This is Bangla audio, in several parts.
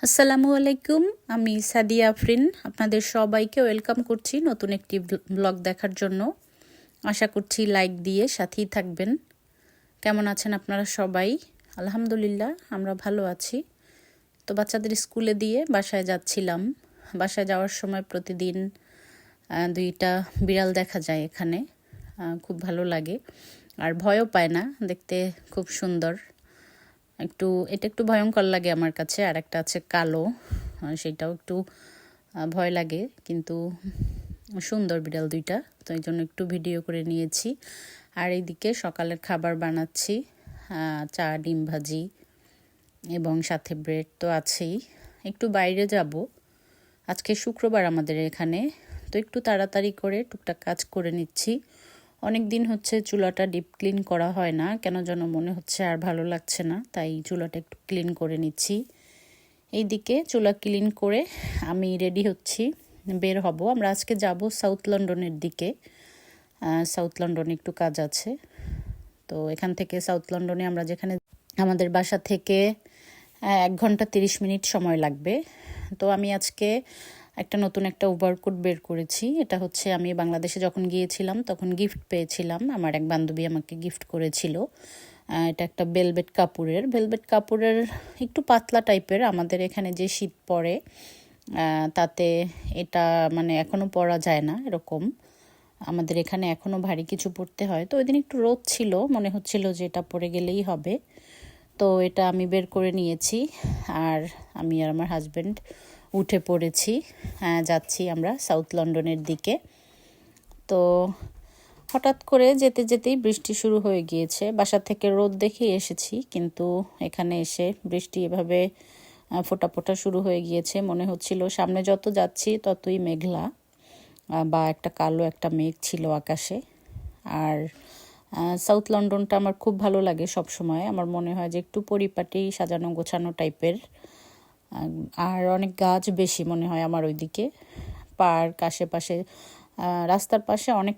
আসসালামু আলাইকুম। আমি সাদিয়া আফরিন আপনাদের সবাইকে ওয়েলকাম করছি নতুন একটি ব্লগ দেখার জন্য। আশা করছি লাইক দিয়ে সাথেই থাকবেন। কেমন আছেন আপনারা সবাই? আলহামদুলিল্লাহ আমরা ভালো আছি। তো বাচ্চাদের স্কুলে দিয়ে বাসায় যাচ্ছিলাম। বাসায় যাওয়ার সময় প্রতিদিন দুইটা বিড়াল দেখা যায় এখানে। খুব ভালো লাগে আর ভয়ও পায় না, দেখতে খুব সুন্দর। এটা একটু ভয়ঙ্কর লাগে আমার কাছে। আর একটা আছে কালো, সেটাও একটু ভয় লাগে, কিন্তু সুন্দর বিড়াল দুইটা। তো এই জন্য একটু ভিডিও করে নিয়েছি। আর এইদিকে সকালের খাবার বানাচ্ছি, চা ডিম ভাজি এবং সাথে ব্রেড তো আছেই। একটু বাইরে যাব, আজকে শুক্রবার আমাদের এখানে, তো একটু তাড়াতাড়ি করে টুকটাক কাজ করে নিচ্ছি। অনেক দিন হচ্ছে চুলাটা ডিপ ক্লিন করা হয় না, কেন যেন মনে হচ্ছে আর ভালো লাগছে না, তাই চুলাটা একটু ক্লিন করে নিচ্ছি। এইদিকে চুলা ক্লিন করে আমি রেডি হচ্ছি, বের হব। আমরা আজকে যাব সাউথ লন্ডনের দিকে। সাউথ লন্ডনে একটু কাজ আছে, তো এখান থেকে সাউথ লন্ডনে আমরা যেখানে, আমাদের বাসা থেকে 1 ঘন্টা 30 মিনিট সময় লাগবে। তো আমি আজকে নতুন একটা ওভারকোট বের করেছি। এটা হচ্ছে আমি বাংলাদেশে যখন গিয়েছিলাম তখন গিফট পেয়েছিলাম, আমার এক বান্ধবী আমাকে গিফট করেছিল। এটা একটা ভেলভেট কাপড়ের একটু পাতলা টাইপের। আমাদের এখানে যে শীত পড়ে তাতে এটা মানে এখনও পরা যায় না এরকম। আমাদের এখানে এখনও ভারী কিছু পরতে হয়। তো ওই দিন একটু রোদ ছিল, মনে হচ্ছিল যে এটা পরে গেলেই হবে। তো এটা আমি বের করে নিয়েছি, আর আমি আর আমার হাজব্যান্ড উঠে পড়েছি। যাচ্ছি আমরা সাউথ লন্ডনের দিকে। তো হঠাৎ করে যেতে যেতেই বৃষ্টি শুরু হয়ে গিয়েছে। বাসা থেকে রোদ দেখে এসেছি, কিন্তু এখানে এসে বৃষ্টি এভাবে ফোঁটা ফোঁটা শুরু হয়ে গিয়েছে। মনে হচ্ছিল সামনে যত যাচ্ছি ততই মেঘলা, বা একটা কালো একটা মেঘ ছিল আকাশে। আর সাউথ লন্ডনটা আমার খুব ভালো লাগে সব সময়। আমার মনে হয় যে একটু পরিপাটি সাজানো গোছানো টাইপের, আর অনেক গাছ বেশি মনে হয় আমার ওইদিকে। পার্ক আশেপাশে, রাস্তার পাশে অনেক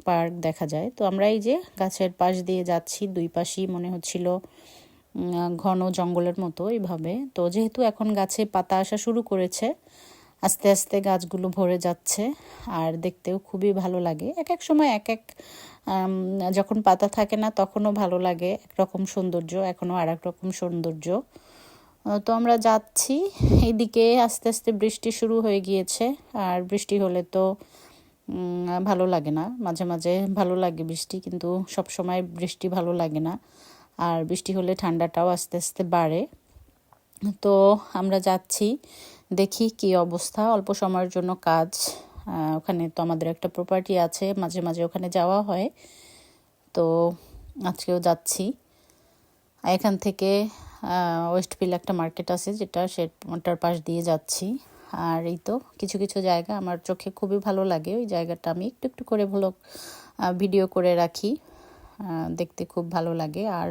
পার্ক দেখা যায়। তো আমরা এই যে গাছের পাশ দিয়ে যাচ্ছি, দুই পাশেই মনে হচ্ছিল ঘন জঙ্গলের মতো এইভাবে। তো যেহেতু এখন গাছে পাতা আসা শুরু করেছে, আস্তে আস্তে গাছগুলো ভরে যাচ্ছে, আর দেখতেও খুবই ভালো লাগে। এক এক সময় যখন পাতা থাকে না তখনও ভালো লাগে, একরকম সৌন্দর্য, এখনও আর এক রকম সৌন্দর্য। তো আমরা যাচ্ছি, এইদিকে আস্তে আস্তে বৃষ্টি শুরু হয়ে গিয়েছে। আর বৃষ্টি হলে তো ভালো লাগে না, মাঝে মাঝে ভালো লাগে বৃষ্টি, কিন্তু সব সময় বৃষ্টি ভালো লাগে না। আর বৃষ্টি হলে ঠান্ডাটাও আস্তে আস্তে বাড়ে। তো আমরা যাচ্ছি, দেখি কি অবস্থা। অল্প সময়ের জন্য কাজ, ওখানে তো আমাদের একটা প্রপার্টি আছে, মাঝে মাঝে ওখানে যাওয়া হয়। তো আজকেও যাচ্ছি। এখান থেকে ওয়েস্টফিল্ড একটা মার্কেট আছে, সেটার পাশ দিয়ে যাচ্ছি। আর এই তো কিছু কিছু জায়গা আমার চোখে খুবই ভালো লাগে, ওই জায়গাটা আমি একটু একটু করে ভিডিও করে রাখি, দেখতে খুব ভালো লাগে। আর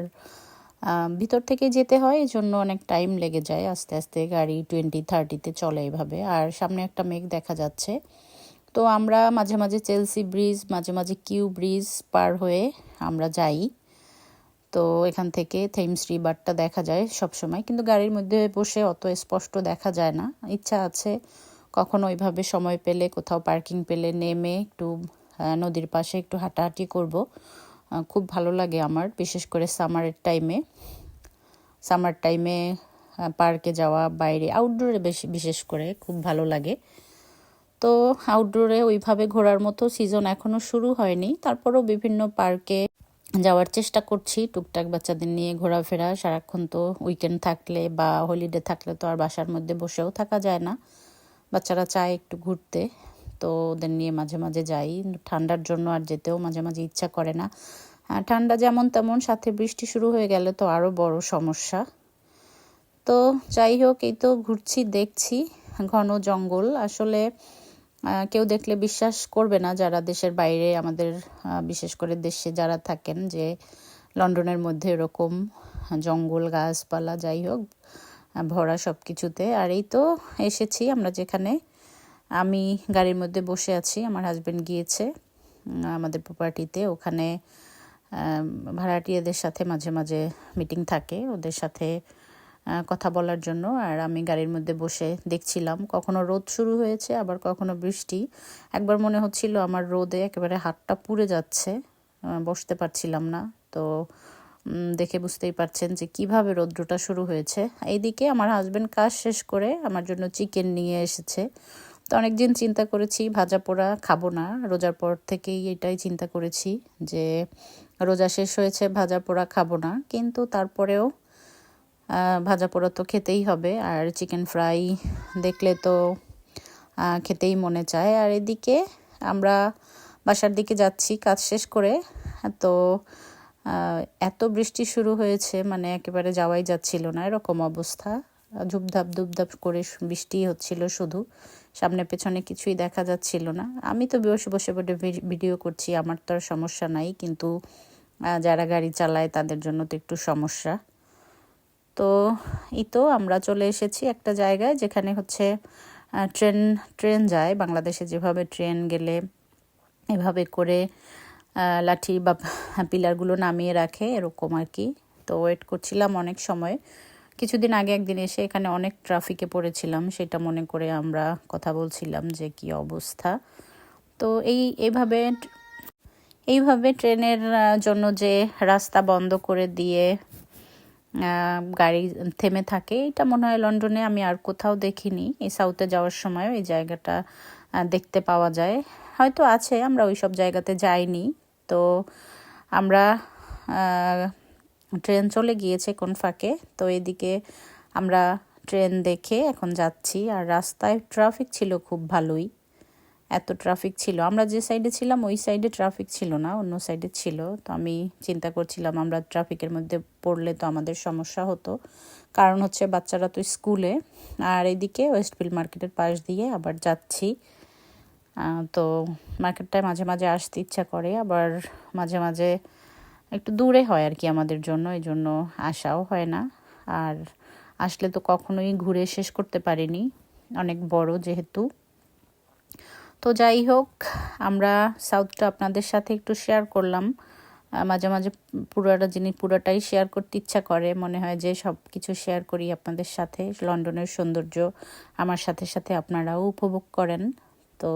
ভিতর থেকে যেতে হয়, এই জন্য অনেক টাইম লেগে যায়, আস্তে আস্তে গাড়ি 20-30-তে চলে এভাবে। আর সামনে একটা মেঘ দেখা যাচ্ছে। তো আমরা মাঝে মাঝে চেলসি ব্রিজ, মাঝে মাঝে কিউ ব্রিজ পার হয়ে আমরা যাই। তো এখান থেকে থেমস রিভারটা দেখা যায় সব সময়, কিন্তু গাড়ির মধ্যে বসে অত স্পষ্ট দেখা যায় না। ইচ্ছা আছে কখনো ওইভাবে সময় পেলে, কোথাও পার্কিং পেলে নেমে একটু নদীর পাশে একটু হাঁটাহাঁটি করব। খুব ভালো লাগে আমার, বিশেষ করে সামার টাইমে পার্কে যাওয়া, বাইরে আউটডোরে বিশেষ করে খুব ভালো লাগে। তো আউটডোরে ওইভাবে ঘোরার মতো সিজন এখনও শুরু হয়নি, তারপরও বিভিন্ন পার্কে যাওয়ার চেষ্টা করছি টুকটাক বাচ্চাদের নিয়ে ঘোরাফেরা। সারাক্ষণ তো উইকেন্ড থাকলে বা হলিডে থাকলে তো আর বাসার মধ্যে বসেও থাকা যায় না, বাচ্চারা চায় একটু ঘুরতে। তো ওদের নিয়ে মাঝে মাঝে যাই, ঠান্ডার জন্য আর যেতেও মাঝে মাঝে ইচ্ছা করে না। ঠান্ডা যেমন তেমন, সাথে বৃষ্টি শুরু হয়ে গেলে তো আরও বড় সমস্যা। তো যাই হোক, এই তো ঘুরছি, দেখছি ঘন জঙ্গল। আসলে কেউ দেখলে বিশ্বাস করবে না যারা দেশের বাইরে, আমাদের বিশেষ করে দেশে যারা থাকেন, যে লন্ডনের মধ্যে এরকম জঙ্গল গাছপালা যাই হোক ভরা সব কিছুতে। আর এই তো এসেছি আমরা যেখানে, আমি গাড়ির মধ্যে বসে আছি, আমার হাজব্যান্ড গিয়েছে আমাদের প্রপার্টিতে। ওখানে ভাড়াটিয়াদের সাথে মাঝে মাঝে মিটিং থাকে, ওদের সাথে কথা বলার জন্য। আর আমি গাড়ির মধ্যে বসে দেখছিলাম, কখনো রোদ শুরু হয়েছে আবার কখনো বৃষ্টি। একবার মনে হচ্ছিল আমার রোদে একেবারে হাতটা পুড়ে যাচ্ছে, বসতে পারছিলাম না। তো দেখে বুঝতেই পারছেন যে কিভাবে রৌদ্রটা শুরু হয়েছে। এইদিকে আমার হাজবেন্ড কাজ শেষ করে আমার জন্য চিকেন নিয়ে এসেছে। তো অনেকদিন চিন্তা করেছি ভাজা পোড়া খাবো না, রোজার পর থেকেই এটাই চিন্তা করেছি যে রোজা শেষ হয়েছে, ভাজা পোড়া খাবো না, কিন্তু তারপরেও ভাজা পোড়া তো খেতেই হবে। আর চিকেন ফ্রাই দেখলে তো খেতেই মনে চায়। আর এদিকে আমরা বাসার দিকে যাচ্ছি কাজ শেষ করে। তো এত বৃষ্টি শুরু হয়েছে, মানে একেবারে যাওয়াই যাচ্ছিল না, এরকম অবস্থা। ঝুপধাপ ধুপধাপ করে বৃষ্টি হচ্ছিল শুধু, সামনে পেছনে কিছুই দেখা যাচ্ছিল না। আমি তো বসে বসে ভিডিও করছি, আমার তো আর সমস্যা নাই, কিন্তু যারা গাড়ি চালায় তাদের জন্য তো একটু সমস্যা। তো এই তো আমরা চলে এসেছি একটা জায়গায় যেখানে হচ্ছে ট্রেন যায় বাংলাদেশে, যেভাবে ট্রেন গেলে এভাবে করে লাঠি বা পিলারগুলো নামিয়ে রাখে, এরকম আর কি। তো ওয়েট করছিলাম অনেক সময়। কিছুদিন আগে একদিন এসে এখানে অনেক ট্রাফিকে পড়েছিলাম, সেটা মনে করে আমরা কথা বলছিলাম যে কি অবস্থা। তো এইভাবে ট্রেনের জন্য যে রাস্তা বন্ধ করে দিয়ে গাড়ি থেমে থাকে, এটা মনে হয় লন্ডনে আমি আর কোথাও দেখিনি। এই সাউথে যাওয়ার সময় এই জায়গাটা দেখতে পাওয়া যায়, হয়তো আছে, আমরা ওই সব জায়গাতে যাইনি। তো আমরা ট্রেন চলে গিয়েছে কোন ফাঁকে, তো এদিকে আমরা ট্রেন দেখে এখন যাচ্ছি। আর রাস্তায় ট্রাফিক ছিল খুব ভালোই, এত ট্রাফিক ছিল, আমরা যে সাইডে ছিলাম ওই সাইডে ট্রাফিক ছিল না, অন্য সাইডে ছিল। তো আমি চিন্তা করছিলাম আমরা ট্রাফিকের মধ্যে পড়লে তো আমাদের সমস্যা হতো, কারণ হচ্ছে বাচ্চারা তো স্কুলে। আর এদিকে ওয়েস্টফিল্ড মার্কেটের পাশ দিয়ে আবার যাচ্ছি। তো মার্কেটটায় মাঝে মাঝে আসতে ইচ্ছা করে, আবার মাঝে মাঝে একটু দূরে হয় আর কি আমাদের জন্য, এই জন্য আসাও হয় না। আর আসলে তো কখনোই ঘুরে শেষ করতে পারিনি, অনেক বড় যেহেতু। তো যাই হোক, আমরা সাউথটা আপনাদের সাথে একটু শেয়ার করলাম। মাঝে মাঝে পুরোটাই শেয়ার করতে ইচ্ছা করে, মনে হয় যে সব কিছু শেয়ার করি আপনাদের সাথে। লন্ডনের সৌন্দর্য আমার সাথে সাথে আপনারাও উপভোগ করেন। তো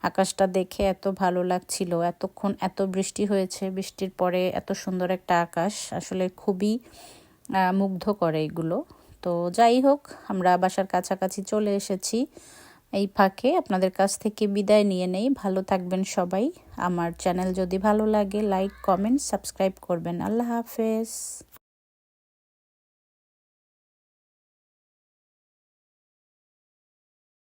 আকাশটা দেখে এত ভালো লাগছিল, এতক্ষণ এত বৃষ্টি হয়েছে, বৃষ্টির পরে এত সুন্দর একটা আকাশ, আসলে খুবই মুগ্ধ করে এগুলো। তো যাই হোক, আমরা বাসার কাছাকাছি চলে এসেছি। এই ফাঁকে আপনাদের কাছ থেকে বিদায় নিয়ে নেই, ভালো থাকবেন সবাই। আমার চ্যানেল যদি ভালো লাগে লাইক কমেন্ট সাবস্ক্রাইব করবেন। আল্লাহ হাফেজ।